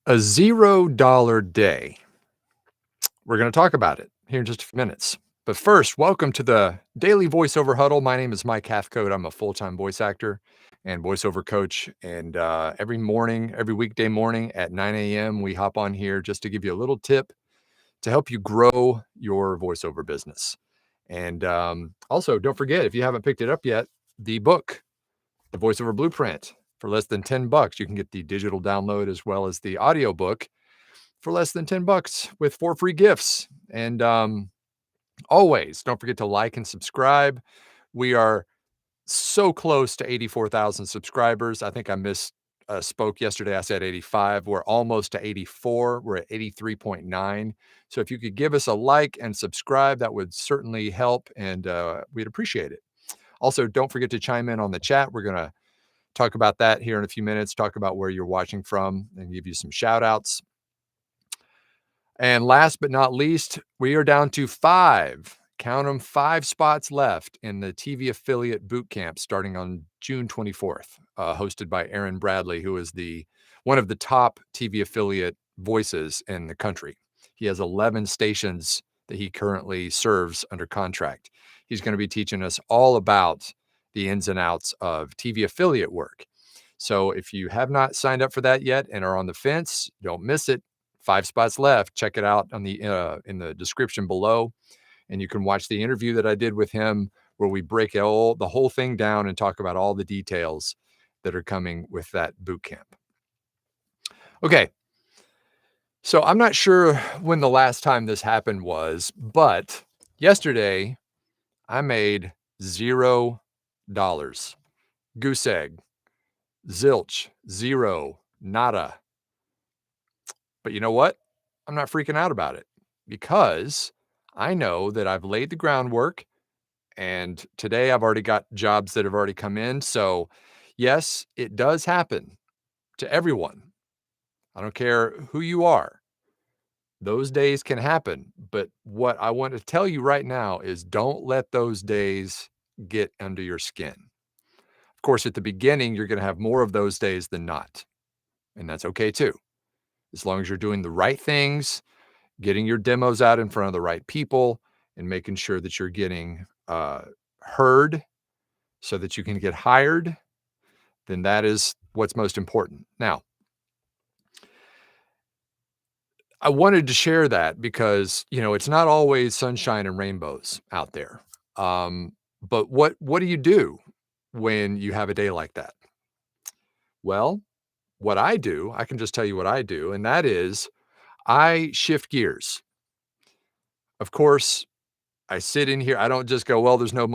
A $0 day. We're going to talk about it here in just a few minutes. But first, welcome to the Daily Voiceover Huddle. My name is Mike Hathcote. I'm a full-time voice actor and voiceover coach. And every morning, every weekday morning at 9 a.m., we hop on here just to give you a little tip to help you grow your voiceover business. And also, don't forget, if you haven't picked it up yet, the book, The Voiceover Blueprint, for less than $10. You can get the digital download as well as the audio book for less than $10 with 4 free gifts. And always don't forget to like and subscribe. We are so close to 84,000 subscribers. I think I spoke yesterday. I said 85. We're almost to 84. We're at 83.9. So if you could give us a like and subscribe, that would certainly help, and we'd appreciate it. Also, don't forget to chime in on the chat. We're going to talk about that here in a few minutes, talk about where you're watching from, and give you some shout outs. And last but not least, we are down to 5, count them, 5 spots left in the TV Affiliate Bootcamp starting on June 24th, hosted by Aaron Bradley, who is one of the top TV affiliate voices in the country. He has 11 stations that he currently serves under contract. He's going to be teaching us all about the ins and outs of TV affiliate work. So if you have not signed up for that yet and are on the fence, don't miss it. 5 spots left. Check it out on in the description below, and you can watch the interview that I did with him where we break the whole thing down and talk about all the details that are coming with that boot camp. Okay, so I'm not sure when the last time this happened was, but yesterday I made $0. Goose egg, zilch, zero, nada. But you know what? I'm not freaking out about it because I know that I've laid the groundwork, and today I've already got jobs that have already come in. So yes, it does happen to everyone. I don't care who you are. Those days can happen. But what I want to tell you right now is don't let those days get under your skin. Of course, at the beginning, you're going to have more of those days than not. And that's okay too. As long as you're doing the right things, getting your demos out in front of the right people, and making sure that you're getting heard so that you can get hired, then that is what's most important. Now, I wanted to share that because, it's not always sunshine and rainbows out there. But what do you do when you have a day like that? Well, what I do, I can just tell you what I do, and that is I shift gears. Of course, I sit in here. I don't just go, well, there's no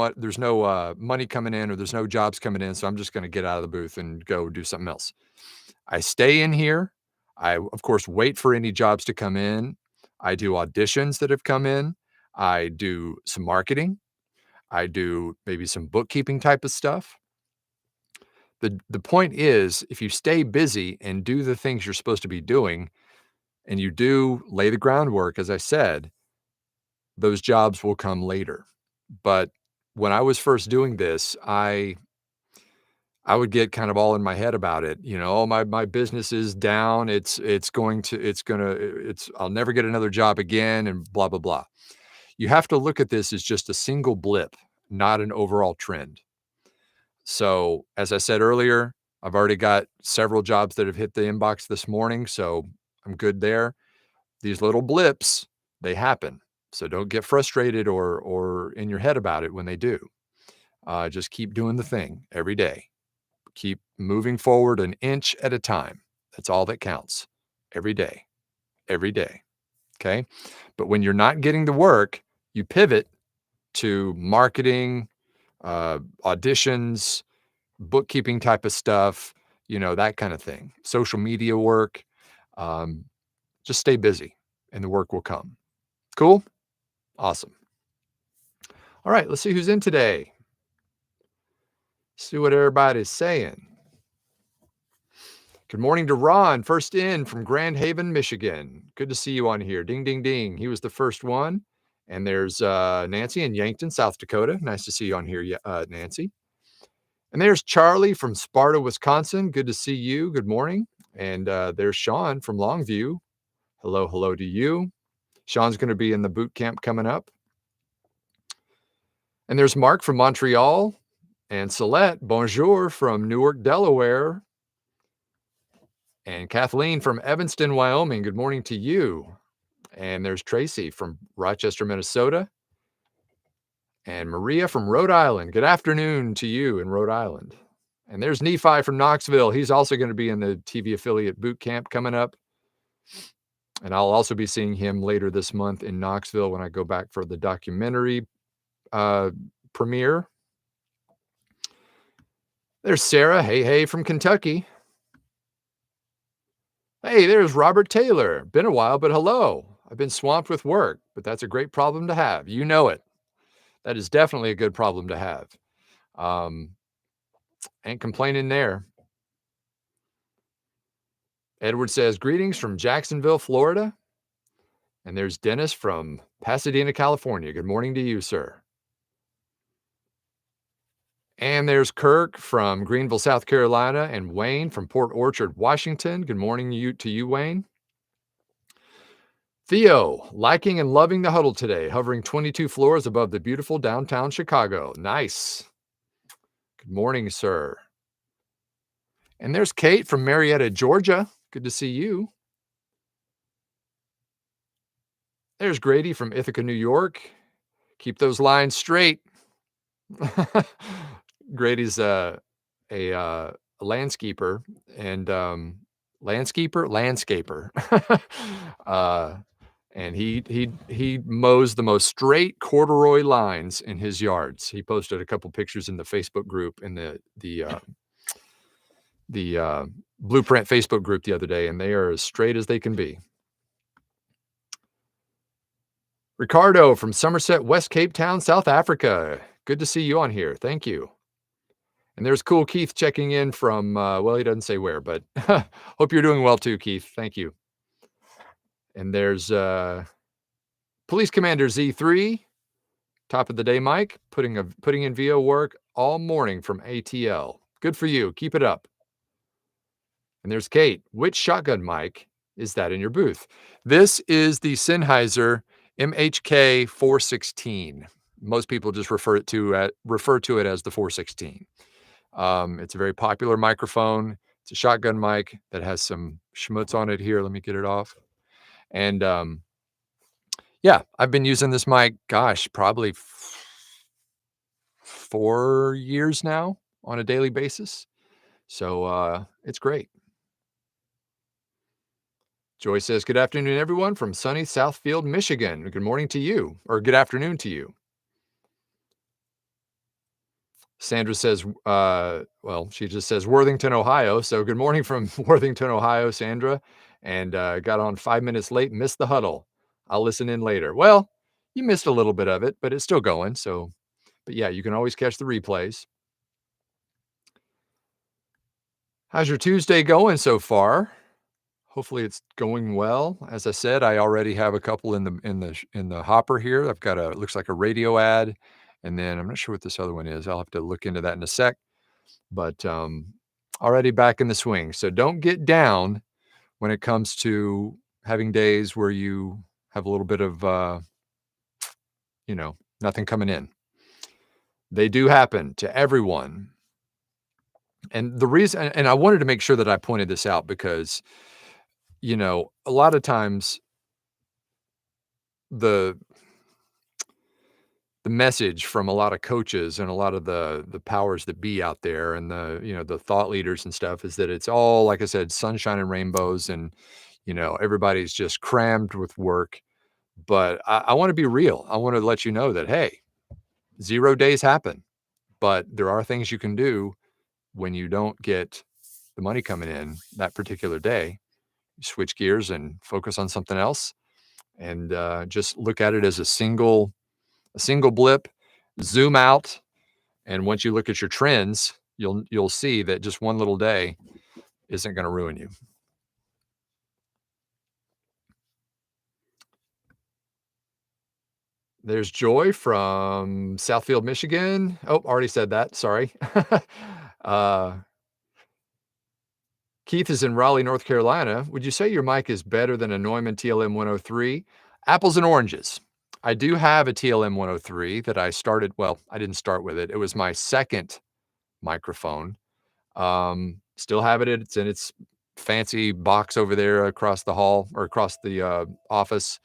money coming in or there's no jobs coming in, so I'm just going to get out of the booth and go do something else. I stay in here. I, of course, wait for any jobs to come in. I do auditions that have come in. I do some marketing. I do maybe some bookkeeping type of stuff. The point is, if you stay busy and do the things you're supposed to be doing, and you do lay the groundwork, as I said, those jobs will come later. But when I was first doing this, I would get kind of all in my head about it. Oh, my business is down. I'll never get another job again, and blah, blah, blah. You have to look at this as just a single blip, not an overall trend. So as I said earlier, I've already got several jobs that have hit the inbox this morning, so I'm good there. These little blips, they happen. So don't get frustrated or in your head about it when they do. Just keep doing the thing every day. Keep moving forward an inch at a time. That's all that counts. Every day. Every day. Okay? But when you're not getting the work, you pivot to marketing, auditions, bookkeeping type of stuff, that kind of thing. Social media work. Just stay busy and the work will come. Cool? Awesome. All right, let's see who's in today. See what everybody's saying. Good morning to Ron, first in from Grand Haven, Michigan. Good to see you on here. Ding, ding, ding. He was the first one. And there's Nancy in Yankton, South Dakota. Nice to see you on here, Nancy. And there's Charlie from Sparta, Wisconsin. Good to see you. Good morning. And there's Sean from Longview. Hello, hello to you. Sean's going to be in the boot camp coming up. And there's Mark from Montreal and Celeste, bonjour, from Newark, Delaware. And Kathleen from Evanston, Wyoming. Good morning to you. And there's Tracy from Rochester, Minnesota. And Maria from Rhode Island. Good afternoon to you in Rhode Island. And there's Nephi from Knoxville. He's also going to be in the TV affiliate boot camp coming up. And I'll also be seeing him later this month in Knoxville when I go back for the documentary premiere. There's Sarah. Hey, hey, from Kentucky. Hey, there's Robert Taylor. Been a while, but hello. I've been swamped with work, but that's a great problem to have. You know it. That is definitely a good problem to have. Ain't complaining there. Edward says, greetings from Jacksonville, Florida. And there's Dennis from Pasadena, California. Good morning to you, sir. And there's Kirk from Greenville, South Carolina, and Wayne from Port Orchard, Washington. Good morning to you, Wayne. Theo, liking and loving the huddle today, hovering 22 floors above the beautiful downtown Chicago. Nice. Good morning, sir. And there's Kate from Marietta, Georgia. Good to see you. There's Grady from Ithaca, New York. Keep those lines straight. Grady's a landscaper and landscaper. And he mows the most straight corduroy lines in his yards. He posted a couple pictures in the Facebook group in the Blueprint Facebook group the other day, and they are as straight as they can be. Ricardo from Somerset, West Cape Town, South Africa. Good to see you on here. Thank you. And there's Cool Keith checking in from, well, he doesn't say where, but hope you're doing well too, Keith. Thank you. And there's Police Commander Z3. Top of the day, Mike. Putting in VO work all morning from ATL. Good for you. Keep it up. And there's Kate. Which shotgun mic is that in your booth? This is the Sennheiser MHK 416. Most people just refer to it as the 416. It's a very popular microphone. It's a shotgun mic that has some schmutz on it here. Let me get it off. And yeah, I've been using this mic, gosh, probably 4 years now on a daily basis. So it's great. Joy says, good afternoon, everyone from sunny Southfield, Michigan. Good morning to you, or good afternoon to you. Sandra says, well, she just says Worthington, Ohio. So good morning from Worthington, Ohio, Sandra. And got on 5 minutes late, missed the huddle. I'll listen in later. Well, you missed a little bit of it, but it's still going. So, but yeah, you can always catch the replays. How's your Tuesday going so far? Hopefully it's going well. As I said, I already have a couple in the hopper here. I've got it looks like a radio ad, and then I'm not sure what this other one is. I'll have to look into that in a sec. But already back in the swing. So don't get down when it comes to having days where you have a little bit of nothing coming in. They do happen to everyone. And the reason, and I wanted to make sure that I pointed this out because, a lot of times the message from a lot of coaches and a lot of the powers that be out there and the thought leaders and stuff is that it's all, like I said, sunshine and rainbows and, everybody's just crammed with work. But I want to be real. I want to let you know that, hey, 0 days happen, but there are things you can do when you don't get the money coming in that particular day. You switch gears and focus on something else and just look at it as a single blip, zoom out. And once you look at your trends, you'll see that just one little day isn't going to ruin you. There's Joy from Southfield, Michigan. Oh, already said that. Sorry. Keith is in Raleigh, North Carolina. Would you say your mic is better than a Neumann TLM 103? Apples and oranges. I do have a TLM 103 that I started. Well, I didn't start with it. It was my second microphone. Still have it. It's in its fancy box over there across the hall or across the office.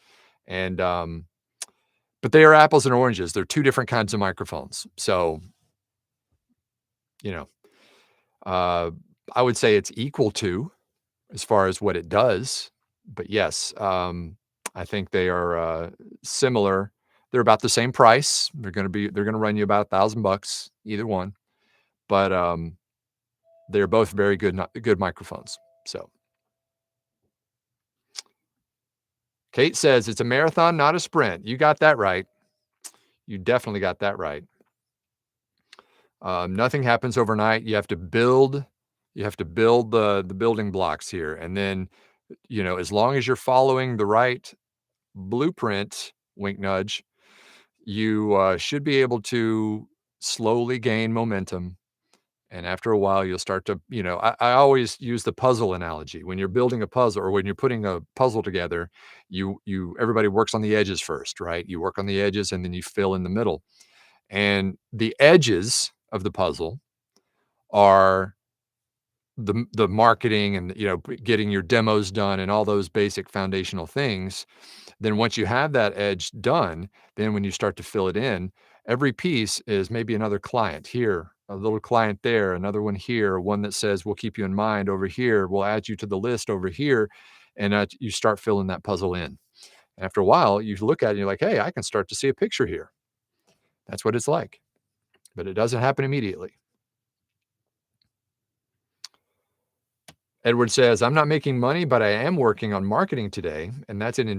And but they are apples and oranges. They're two different kinds of microphones. So, you know, I would say it's equal to as far as what it does. But yes, I think they are similar. They're about the same price. They're gonna run you about $1,000 either one. But they're both very good microphones. So Kate says it's a marathon, not a sprint. You got that right. You definitely got that right. Nothing happens overnight. You have to build the building blocks here. And then, as long as you're following the right blueprint, wink nudge, you should be able to slowly gain momentum. And after a while, you'll start to, I always use the puzzle analogy. When you're building a puzzle or when you're putting a puzzle together, everybody works on the edges first, right? You work on the edges and then you fill in the middle. And the edges of the puzzle are the marketing and, getting your demos done and all those basic foundational things. Then once you have that edge done, then when you start to fill it in, every piece is maybe another client here, a little client there, another one here, one that says, we'll keep you in mind over here. We'll add you to the list over here. And you start filling that puzzle in. After a while, you look at it and you're like, hey, I can start to see a picture here. That's what it's like. But it doesn't happen immediately. Edward says, I'm not making money, but I am working on marketing today. And that's an